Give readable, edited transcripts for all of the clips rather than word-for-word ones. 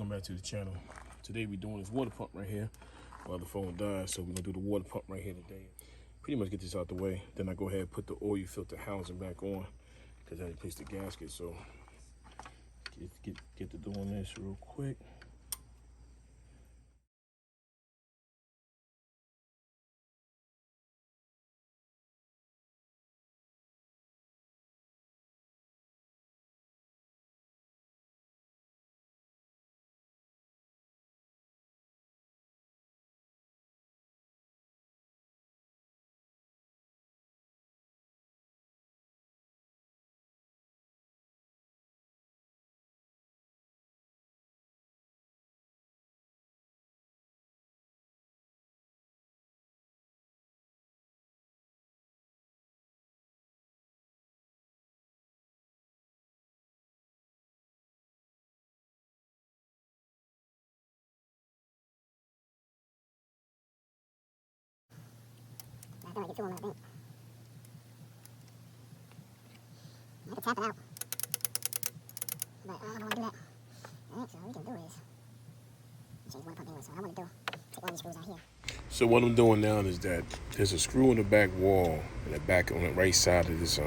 welcome back to the channel. Today we're doing this water pump right here while the phone dies, so we're gonna do the water pump right here today. Pretty much get this out the way, then I go ahead and put the oil filter housing back on because I replaced the gasket. So get to doing this real quick. I feel like it's too warm, I think. I could tap it out. But I don't want to do that. Alright, so what we can do is change one pump anyway, so what I want to do, take one of these screws out here. So what I'm doing now is that there's a screw in the back wall, in the back on the right side of this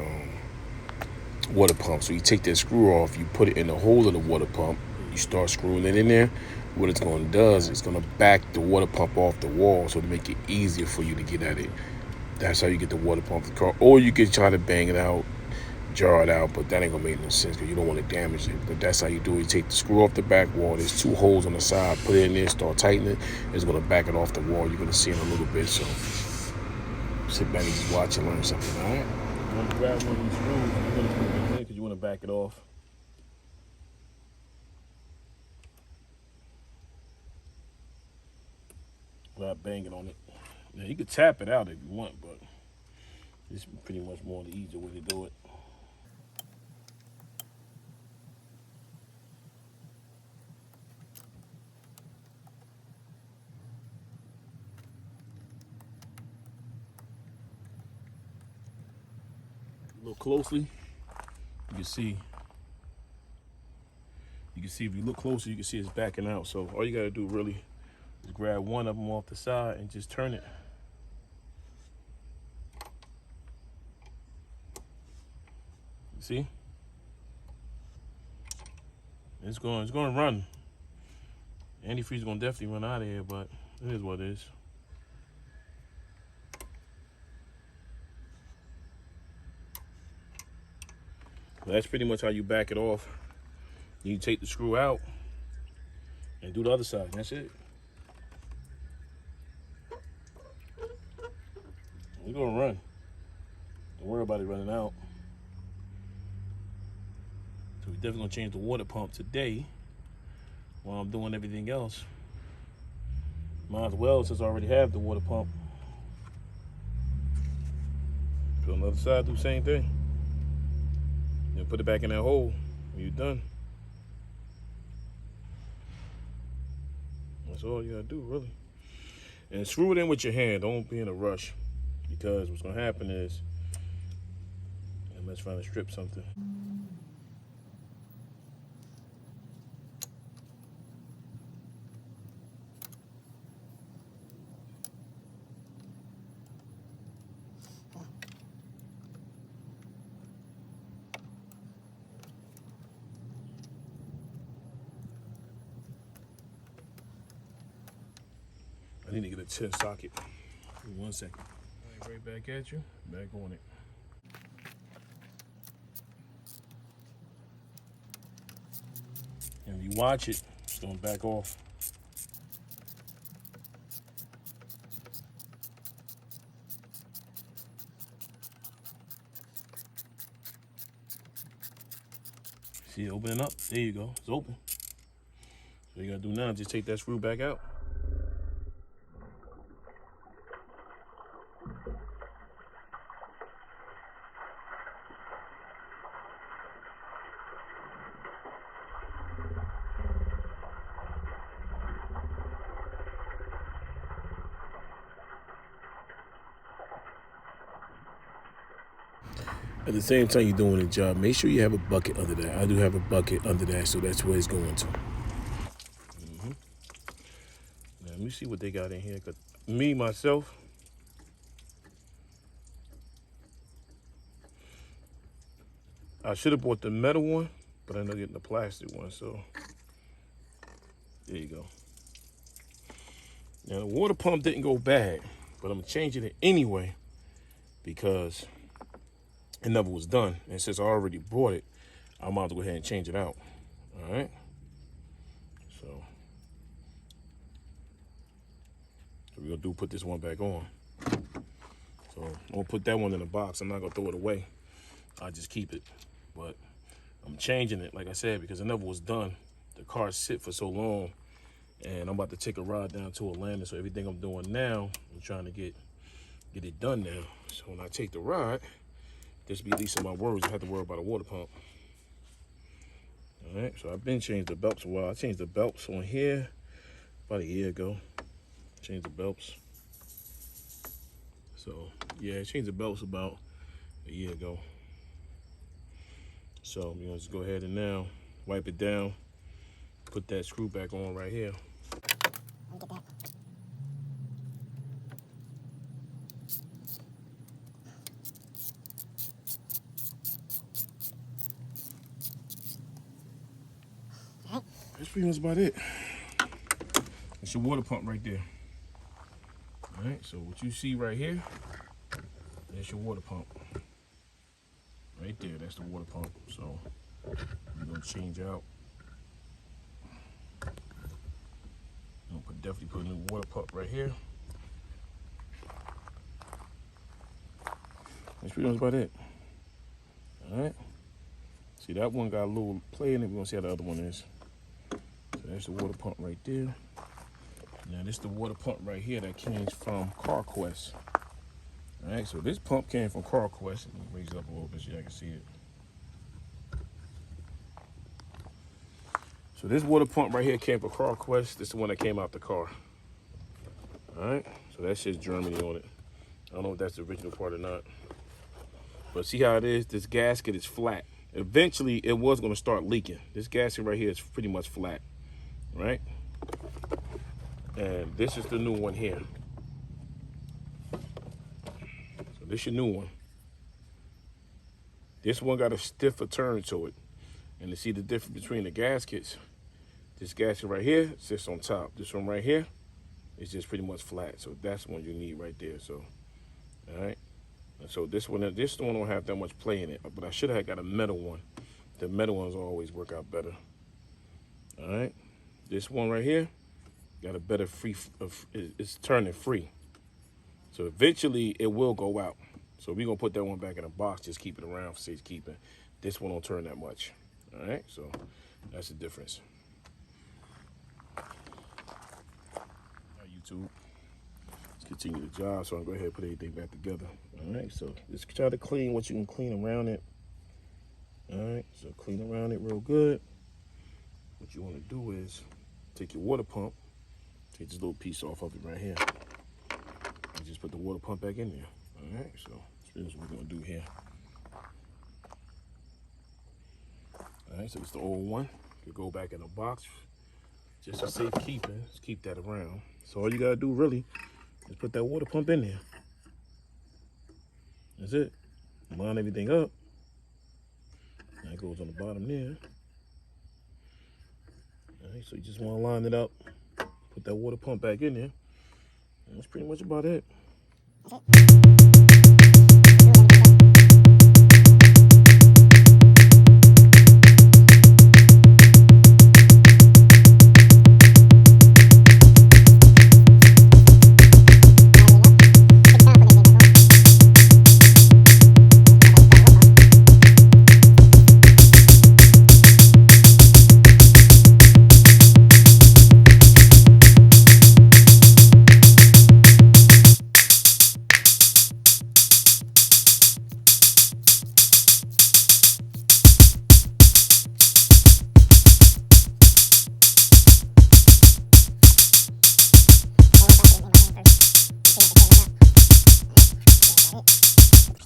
water pump. So you take that screw off, you put it in the hole of the water pump, you start screwing it in there. What it's going to do is it's going to back the water pump off the wall, so to make it easier for you to get at it. That's how you get the water pump the car. Or you could try to bang it out, jar it out, but that ain't gonna make no sense because you don't want to damage it. But that's how you do it. You take the screw off the back wall. There's two holes on the side. Put it in there, start tightening it. It's gonna back it off the wall. You're gonna see in a little bit. So sit back and just watch and learn something. All right. You want to grab one of these screws. You're gonna put it in there because you want to back it off. Without banging on it. Now you could tap it out if you want, but this is pretty much more the easier way to do it. Look closely, you can see if you look closer, you can see it's backing out. So all you gotta do really is grab one of them off the side and just turn it. You see? It's going to run. Antifreeze gonna definitely run out of here, but it is what it is. Well, that's pretty much how you back it off. You take the screw out and do the other side. That's it. We're gonna run. Don't worry about it running out. So we're definitely gonna change the water pump today while I'm doing everything else. Might as well, since I already have the water pump. Put on the other side, do the same thing. Then put it back in that hole when you're done. That's all you gotta do, really. And screw it in with your hand. Don't be in a rush, because what's gonna happen is, let's try to strip something. I need to get a 10 socket. Give me 1 second. All right, right back at you. Back on it. And if you watch it, it's gonna back off. See it opening up? There you go. It's open. So you gotta do now, just take that screw back out. At the same time you're doing the job, make sure you have a bucket under that. I do have a bucket under that, so that's where it's going to. me see what they got in here. Cause me, myself, I should have bought the metal one, but I ended up getting the plastic one, so there you go. Now the water pump didn't go bad, but I'm changing it anyway because it never was done. And since I already bought it, I'm about to go ahead and change it out. All right. So we're gonna put this one back on. So I'm gonna put that one in the box. I'm not gonna throw it away. I'll just keep it. But I'm changing it, like I said, because it never was done. The car sit for so long. And I'm about to take a ride down to Atlanta. So everything I'm doing now, I'm trying to get it done now. So when I take the ride, this be least of my worries. I have to worry about a water pump. All right, so I've been changing the belts a while. I changed the belts on here about a year ago. Changed the belts. So yeah, I changed the belts about a year ago. So I'm gonna just go ahead and now wipe it down, put that screw back on right here. Let me get that. That's pretty much about it. It's your water pump right there. All right, so what you see right here, that's your water pump. Right there, that's the water pump. So we're gonna change out. I'm gonna definitely put a new water pump right here. That's pretty much about it. All right. See, that one got a little play in it. We're gonna see how the other one is. So that's the water pump right there. Now this is the water pump right here that came from CarQuest. All right, so this pump came from CarQuest. Let me raise it up a little bit so y'all can see it. So this water pump right here came from CarQuest. This is the one that came out the car. All right, so that shit's Germany on it. I don't know if that's the original part or not. But see how it is? This gasket is flat. Eventually, it was going to start leaking. This gasket right here is pretty much flat, right? And this is the new one here. So this is your new one. This one got a stiffer turn to it. And to see the difference between the gaskets, this gasket right here sits on top. This one right here is just pretty much flat. So that's the one you need right there. So, all right. And so this one don't have that much play in it, but I should have got a metal one. The metal ones always work out better. All right. This one right here got a better free, it's turning free. So eventually it will go out. So we're gonna put that one back in a box, just keep it around for safekeeping. This one don't turn that much. All right, so that's the difference. All right, YouTube, let's continue the job. So I'm gonna go ahead and put everything back together. All right, so just try to clean what you can clean around it. All right, so clean around it real good. What you wanna do is take your water pump, take this little piece off of it right here, and just put the water pump back in there. All right, so this is what we're gonna do here. All right, so it's the old one. You go back in the box, just for safekeeping. Just keep that around. So all you gotta do really is put that water pump in there. That's it. Line everything up. That goes on the bottom there. All right, so you just wanna line it up, put that water pump back in there, and that's pretty much about it. That's it.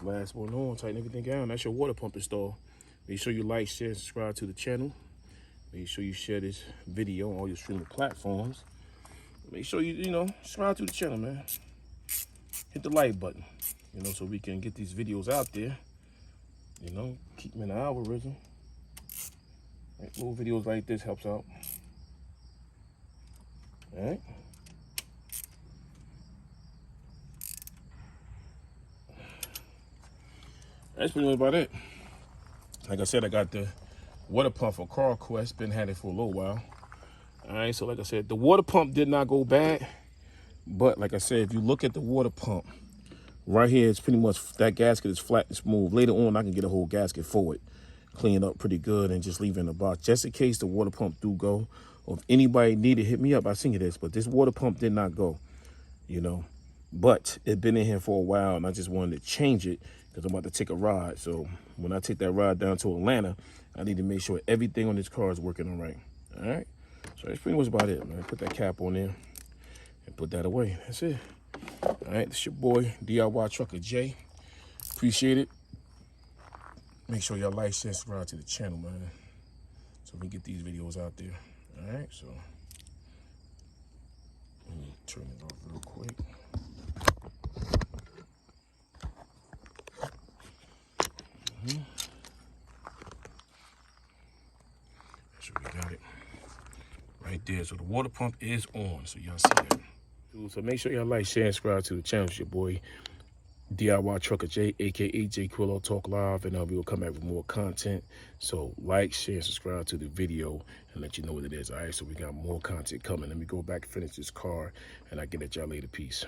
Last one on, tighten everything down. That's your water pump install. Make sure you like, share, and subscribe to the channel. Make sure you share this video on all your streaming platforms. make sure you subscribe to the channel, man. Hit the like button, so we can get these videos out there. Keep them in the algorithm. Right, little videos like this helps out. All right. That's pretty much about it. Like I said, I got the water pump for CarQuest. Been had it for a little while. All right, so like I said, the water pump did not go bad. But like I said, if you look at the water pump, right here, it's pretty much, that gasket is flat and smooth. Later on, I can get a whole gasket for it, clean it up pretty good, and just leave it in the box, just in case the water pump do go. Or if anybody need it, hit me up. I seen this, but this water pump did not go, But it been in here for a while, and I just wanted to change it because I'm about to take a ride. So when I take that ride down to Atlanta, I need to make sure everything on this car is working all right. All right? So that's pretty much about it, man. Put that cap on there and put that away. That's it. All right, this your boy, DIY Trucker J. Appreciate it. Make sure y'all like, share, subscribe to the channel, man, so we can get these videos out there. All right, so let me turn it off real quick. So we got it right there. So the water pump is on, so y'all see that. So make sure y'all like, share, and subscribe to the channel. It's your boy, DIY Trucker J, aka J Quillo Talk Live, and we will come back with more content. So like, share, subscribe to the video, and let you know what it is. All right, so we got more content coming. Let me go back and finish this car, and I get at y'all later. Peace.